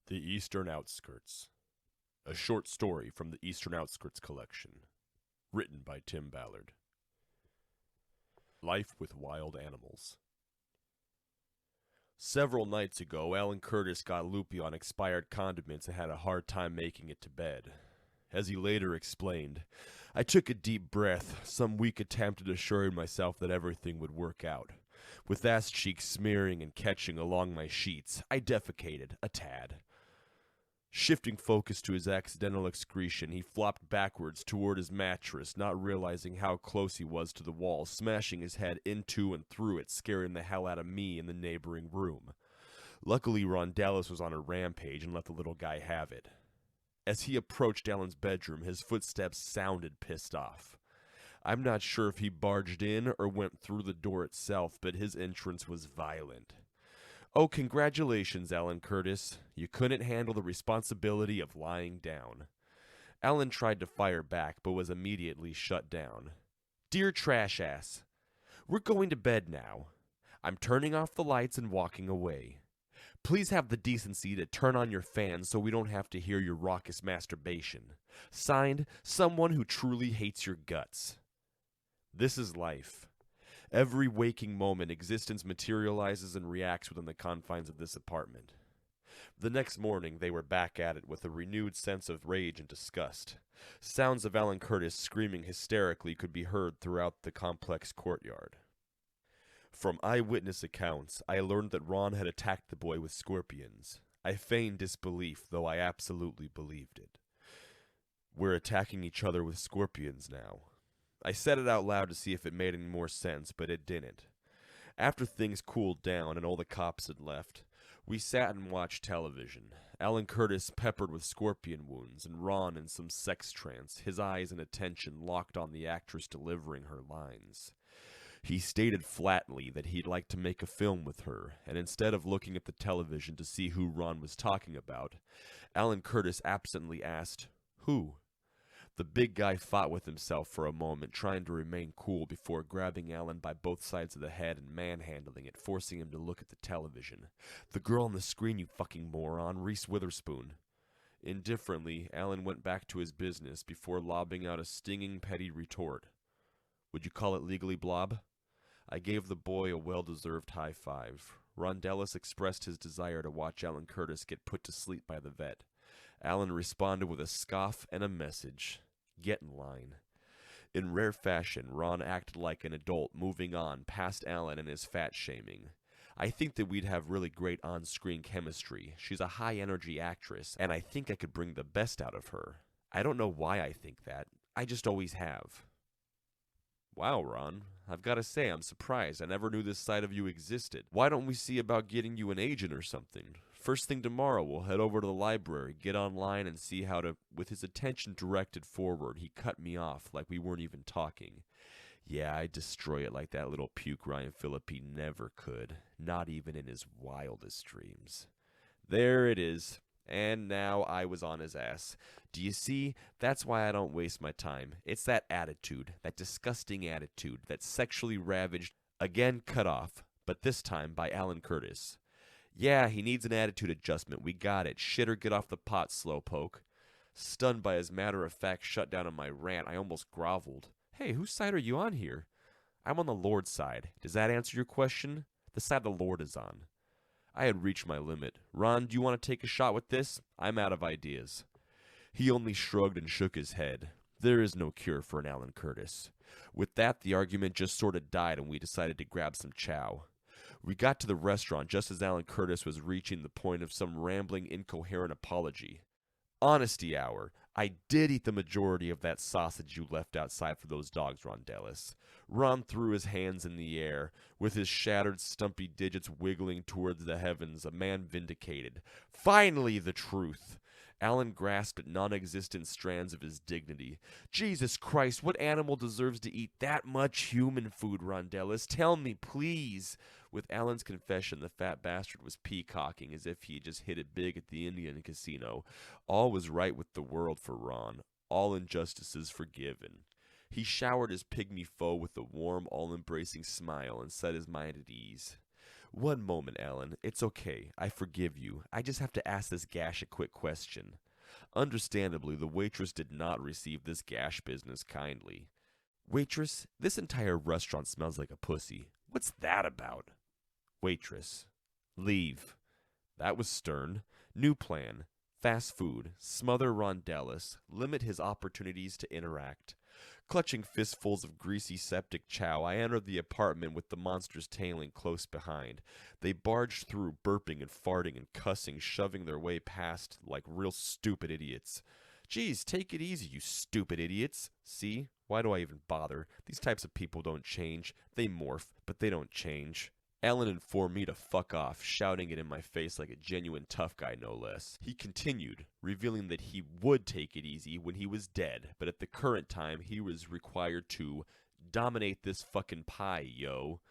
The Eastern Outskirts. A short story from the Eastern Outskirts collection. Written by Tim Ballard. Life with Wild Animals. Several nights ago, Alan Curtis got loopy on expired condiments and had a hard time making it to bed. As he later explained, I took a deep breath, some weak attempt at assuring myself that everything would work out. With ass cheeks smearing and catching along my sheets, I defecated, a tad. Shifting focus to his accidental excretion, he flopped backwards toward his mattress, not realizing how close he was to the wall, smashing his head into and through it, scaring the hell out of me in the neighboring room. Luckily, Ron Dallas was on a rampage and let the little guy have it. As he approached Alan's bedroom, his footsteps sounded pissed off. I'm not sure if he barged in or went through the door itself, but his entrance was violent. Oh, congratulations, Alan Curtis. You couldn't handle the responsibility of lying down. Alan tried to fire back, but was immediately shut down. Dear trash ass, we're going to bed now. I'm turning off the lights and walking away. Please have the decency to turn on your fans so we don't have to hear your raucous masturbation. Signed, someone who truly hates your guts. This is life. Every waking moment, existence materializes and reacts within the confines of this apartment. The next morning, they were back at it with a renewed sense of rage and disgust. Sounds of Alan Curtis screaming hysterically could be heard throughout the complex courtyard. From eyewitness accounts, I learned that Ron had attacked the boy with scorpions. I feigned disbelief, though I absolutely believed it. We're attacking each other with scorpions now. I said it out loud to see if it made any more sense, but it didn't. After things cooled down and all the cops had left, we sat and watched television. Alan Curtis peppered with scorpion wounds, and Ron in some sex trance, his eyes and attention locked on the actress delivering her lines. He stated flatly that he'd like to make a film with her, and instead of looking at the television to see who Ron was talking about, Alan Curtis absently asked, "Who?" The big guy fought with himself for a moment, trying to remain cool before grabbing Alan by both sides of the head and manhandling it, forcing him to look at the television. "The girl on the screen, you fucking moron, Reese Witherspoon." Indifferently, Alan went back to his business before lobbing out a stinging, petty retort. "Would you call it legally, Blob?" I gave the boy a well-deserved high five. Ron Dallas expressed his desire to watch Alan Curtis get put to sleep by the vet. Alan responded with a scoff and a message. Get in line. In rare fashion, Ron acted like an adult, moving on past Alan and his fat-shaming. I think that we'd have really great on-screen chemistry. She's a high-energy actress, and I think I could bring the best out of her. I don't know why I think that. I just always have. Wow, Ron. I've got to say, I'm surprised. I never knew this side of you existed. Why don't we see about getting you an agent or something? First thing tomorrow, we'll head over to the library, get online, and see how to... With his attention directed forward, he cut me off like we weren't even talking. Yeah, I'd destroy it like that little puke Ryan Phillippe never could. Not even in his wildest dreams. There it is. And now I was on his ass. Do you see? That's why I don't waste my time. It's that attitude, that disgusting attitude, that sexually ravaged, again cut off, but this time by Alan Curtis. Yeah, he needs an attitude adjustment. We got it. Shit or get off the pot, slowpoke. Stunned by his matter-of-fact shutdown on my rant, I almost groveled. Hey, whose side are you on here? I'm on the Lord's side. Does that answer your question? The side the Lord is on. I had reached my limit. Ron, do you want to take a shot with this? I'm out of ideas. He only shrugged and shook his head. There is no cure for an Alan Curtis. With that, the argument just sort of died and we decided to grab some chow. We got to the restaurant just as Alan Curtis was reaching the point of some rambling, incoherent apology. Honesty hour. I did eat the majority of that sausage you left outside for those dogs, Ron Dallas. Ron threw his hands in the air, with his shattered, stumpy digits wiggling towards the heavens, a man vindicated. Finally, the truth. Alan grasped at non-existent strands of his dignity. Jesus Christ, what animal deserves to eat that much human food, Ron Dallas? Tell me, please. With Alan's confession, the fat bastard was peacocking as if he had just hit it big at the Indian casino. All was right with the world for Ron. All injustices forgiven. He showered his pygmy foe with a warm, all-embracing smile and set his mind at ease. One moment, Alan. It's okay. I forgive you. I just have to ask this gash a quick question. Understandably, the waitress did not receive this gash business kindly. Waitress, this entire restaurant smells like a pussy. What's that about? Waitress. Leave. That was stern. New plan. Fast food. Smother Rondellis. Limit his opportunities to interact. Clutching fistfuls of greasy septic chow, I entered the apartment with the monsters tailing close behind. They barged through, burping and farting and cussing, shoving their way past like real stupid idiots. Geez, take it easy, you stupid idiots. See? Why do I even bother? These types of people don't change. They morph, but they don't change. Alan informed me to fuck off, shouting it in my face like a genuine tough guy, no less. He continued, revealing that he would take it easy when he was dead, but at the current time, he was required to dominate this fucking pie, yo.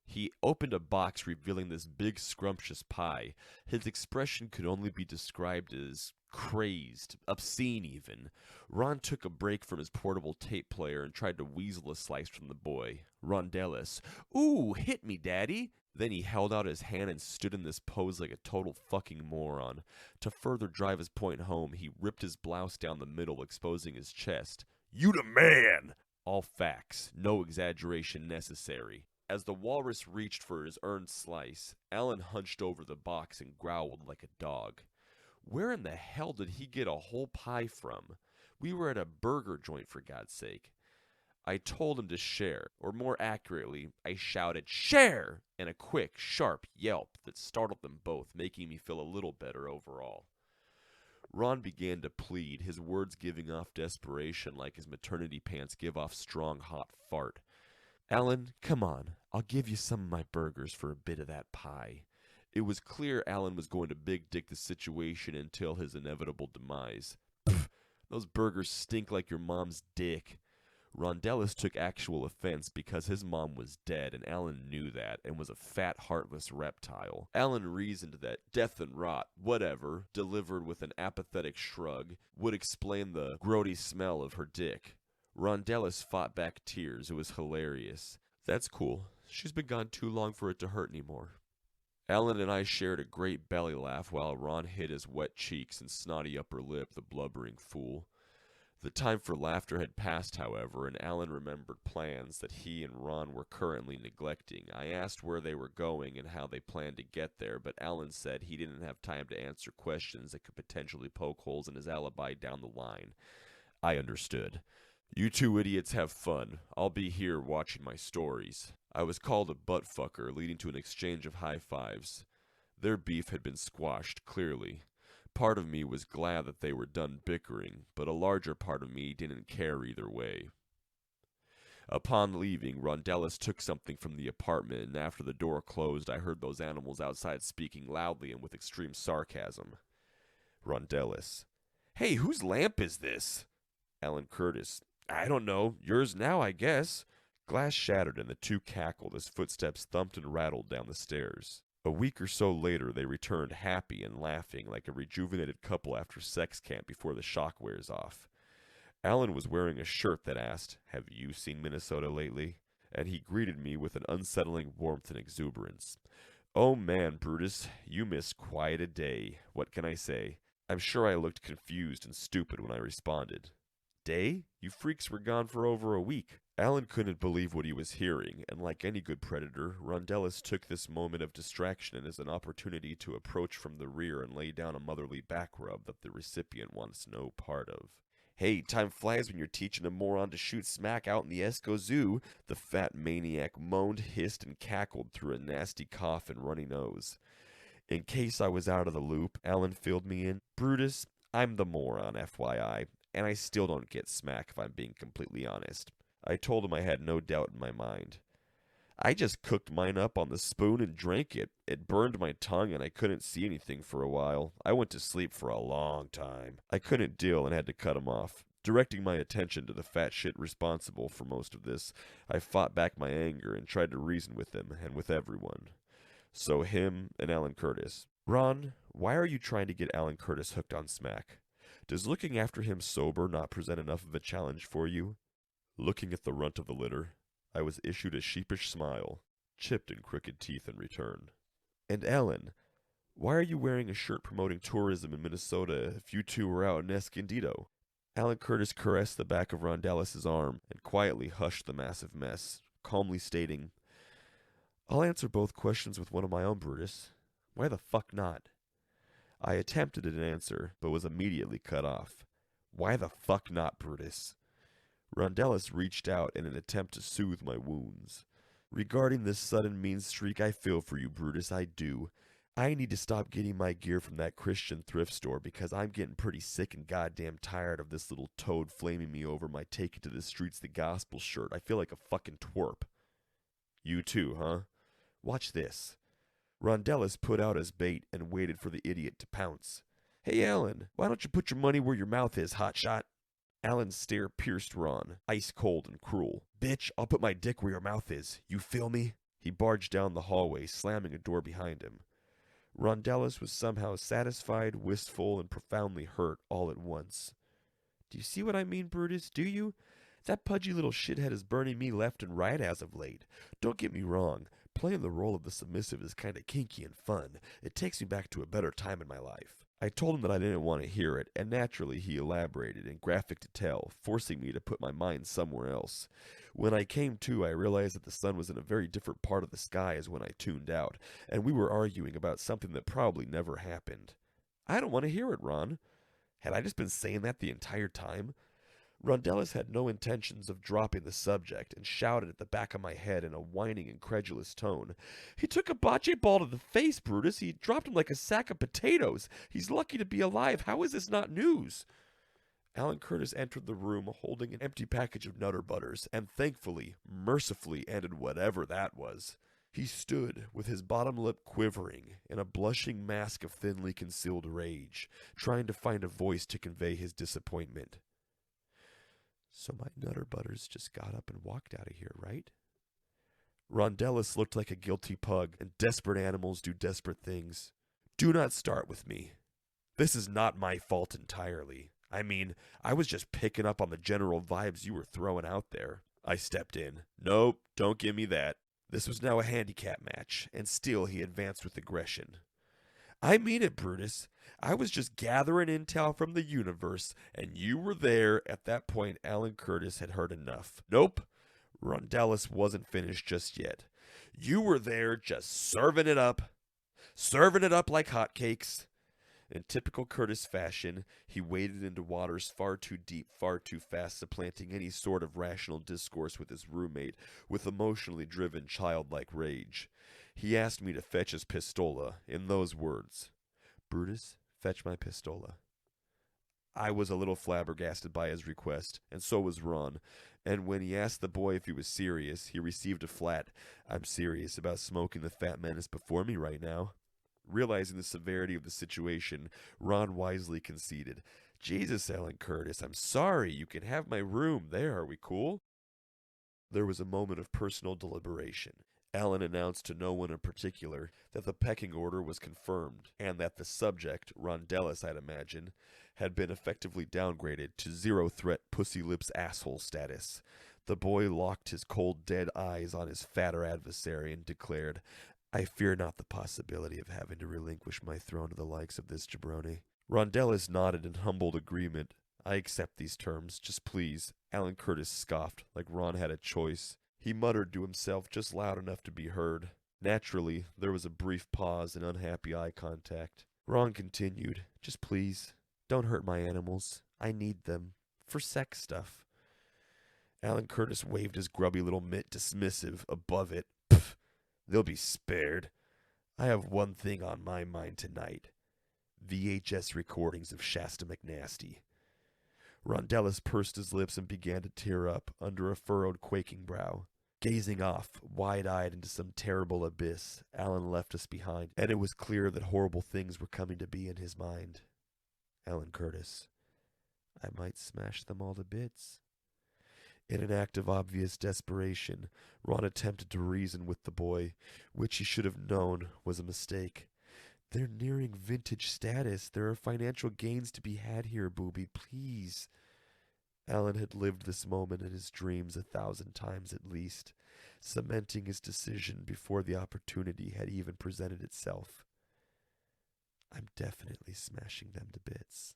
He opened a box revealing this big scrumptious pie. His expression could only be described as crazed, obscene even. Ron took a break from his portable tape player and tried to weasel a slice from the boy. Rondellis, "Ooh, hit me, Daddy!" Then he held out his hand and stood in this pose like a total fucking moron. To further drive his point home, he ripped his blouse down the middle, exposing his chest. "You the man!" All facts, no exaggeration necessary. As the walrus reached for his earned slice, Alan hunched over the box and growled like a dog. Where in the hell did he get a whole pie from? We were at a burger joint, for God's sake. I told him to share, or more accurately, I shouted, "Share!" in a quick, sharp yelp that startled them both, making me feel a little better overall. Ron began to plead, his words giving off desperation like his maternity pants give off strong, hot fart. "Alan, come on. I'll give you some of my burgers for a bit of that pie." It was clear Alan was going to big dick the situation until his inevitable demise. "Pfft, those burgers stink like your mom's dick." Rondellis took actual offense because his mom was dead, and Alan knew that, and was a fat, heartless reptile. Alan reasoned that death and rot, whatever, delivered with an apathetic shrug, would explain the grody smell of her dick. Rondellis fought back tears. It was hilarious. "That's cool. She's been gone too long for it to hurt anymore." Alan and I shared a great belly laugh while Ron hid his wet cheeks and snotty upper lip, the blubbering fool. The time for laughter had passed, however, and Alan remembered plans that he and Ron were currently neglecting. I asked where they were going and how they planned to get there, but Alan said he didn't have time to answer questions that could potentially poke holes in his alibi down the line. I understood. "You two idiots have fun. I'll be here watching my stories." I was called a buttfucker, leading to an exchange of high fives. Their beef had been squashed, clearly. Part of me was glad that they were done bickering, but a larger part of me didn't care either way. Upon leaving, Rondellis took something from the apartment, and after the door closed, I heard those animals outside speaking loudly and with extreme sarcasm. Rondellis, "Hey, whose lamp is this?" Alan Curtis, "I don't know. Yours now, I guess." Glass shattered and the two cackled as footsteps thumped and rattled down the stairs. A week or so later, they returned happy and laughing like a rejuvenated couple after sex camp before the shock wears off. Alan was wearing a shirt that asked, "Have you seen Minnesota lately?" And he greeted me with an unsettling warmth and exuberance. "Oh man, Brutus, you missed quite a day. What can I say?" I'm sure I looked confused and stupid when I responded. "Day? You freaks were gone for over a week." Alan couldn't believe what he was hearing, and like any good predator, Rondellis took this moment of distraction as an opportunity to approach from the rear and lay down a motherly back rub that the recipient wants no part of. "Hey, time flies when you're teaching a moron to shoot smack out in the Esco Zoo," the fat maniac moaned, hissed, and cackled through a nasty cough and runny nose. In case I was out of the loop, Alan filled me in. "Brutus, I'm the moron, FYI, and I still don't get smack if I'm being completely honest." I told him I had no doubt in my mind. "I just cooked mine up on the spoon and drank it. It burned my tongue and I couldn't see anything for a while. I went to sleep for a long time." I couldn't deal and had to cut him off. Directing my attention to the fat shit responsible for most of this, I fought back my anger and tried to reason with him and with everyone. So him and Alan Curtis. "Ron, why are you trying to get Alan Curtis hooked on smack? Does looking after him sober not present enough of a challenge for you?" Looking at the runt of the litter, I was issued a sheepish smile. chipped and crooked teeth in return. And Alan, why are you wearing a shirt promoting tourism in Minnesota if you two were out in Escondido? Alan Curtis caressed the back of Rondellis' arm and quietly hushed the massive mess, calmly stating, I'll answer both questions with one of my own, Brutus. Why the fuck not? I attempted an answer, but was immediately cut off. Why the fuck not, Brutus? Rondellis reached out in an attempt to soothe my wounds. Regarding this sudden mean streak, I feel for you, Brutus, I do. I need to stop getting my gear from that Christian thrift store because I'm getting pretty sick and goddamn tired of this little toad flaming me over my take it to the streets the gospel shirt. I feel like a fucking twerp. You too, huh? Watch this. Rondellis put out his bait and waited for the idiot to pounce. Hey, Alan, why don't you put your money where your mouth is, hotshot? Alan's stare pierced Ron, ice cold and cruel. Bitch, I'll put my dick where your mouth is. You feel me? He barged down the hallway, slamming a door behind him. Rondellis was somehow satisfied, wistful, and profoundly hurt all at once. Do you see what I mean, Brutus? Do you? That pudgy little shithead is burning me left and right as of late. Don't get me wrong. Playing the role of the submissive is kind of kinky and fun. It takes me back to a better time in my life. I told him that I didn't want to hear it, and naturally he elaborated in graphic detail, forcing me to put my mind somewhere else. When I came to, I realized that the sun was in a very different part of the sky as when I tuned out, and we were arguing about something that probably never happened. I don't want to hear it, Ron. Had I just been saying that the entire time? Rondellis had no intentions of dropping the subject and shouted at the back of my head in a whining, incredulous tone. He took a bocce ball to the face, Brutus. He dropped him like a sack of potatoes. He's lucky to be alive. How is this not news? Alan Curtis entered the room holding an empty package of Nutter Butters and thankfully, mercifully ended whatever that was. He stood, with his bottom lip quivering, in a blushing mask of thinly concealed rage, trying to find a voice to convey his disappointment. So my Nutter Butters just got up and walked out of here, right? Rondellis looked like a guilty pug, and desperate animals do desperate things. Do not start with me. This is not my fault entirely. I mean, I was just picking up on the general vibes you were throwing out there. I stepped in. Nope, don't give me that. This was now a handicap match, and still he advanced with aggression. I mean it, Brutus. I was just gathering intel from the universe, and you were there. At that point, Alan Curtis had heard enough. Nope, Rondellis wasn't finished just yet. You were there just serving it up like hotcakes. In typical Curtis fashion, he waded into waters far too deep, far too fast, supplanting any sort of rational discourse with his roommate with emotionally driven, childlike rage. He asked me to fetch his pistola, in those words. Brutus, fetch my pistola. I was a little flabbergasted by his request, and so was Ron, and when he asked the boy if he was serious, he received a flat, I'm serious about smoking the fat menace before me right now. Realizing the severity of the situation, Ron wisely conceded. Jesus, Alan Curtis, I'm sorry, you can have my room. There, are we cool? There was a moment of personal deliberation. Alan announced to no one in particular that the pecking order was confirmed, and that the subject, Rondellis I'd imagine, had been effectively downgraded to zero-threat pussy lips asshole status. The boy locked his cold, dead eyes on his fatter adversary and declared, I fear not the possibility of having to relinquish my throne to the likes of this jabroni. Rondellis nodded in humbled agreement. I accept these terms, just please. Alan Curtis scoffed, like Ron had a choice. He muttered to himself just loud enough to be heard. Naturally, there was a brief pause and unhappy eye contact. Ron continued, just please, don't hurt my animals. I need them. For sex stuff. Alan Curtis waved his grubby little mitt dismissive above it. Pff, they'll be spared. I have one thing on my mind tonight. VHS recordings of Shasta McNasty. Rondellis pursed his lips and began to tear up under a furrowed, quaking brow. Gazing off, wide-eyed into some terrible abyss, Alan left us behind, and it was clear that horrible things were coming to be in his mind. Alan Curtis. I might smash them all to bits. In an act of obvious desperation, Ron attempted to reason with the boy, which he should have known was a mistake. They're nearing vintage status. There are financial gains to be had here, booby, please. Alan had lived this moment in his dreams 1,000 times at least. cementing his decision before the opportunity had even presented itself. I'm definitely smashing them to bits.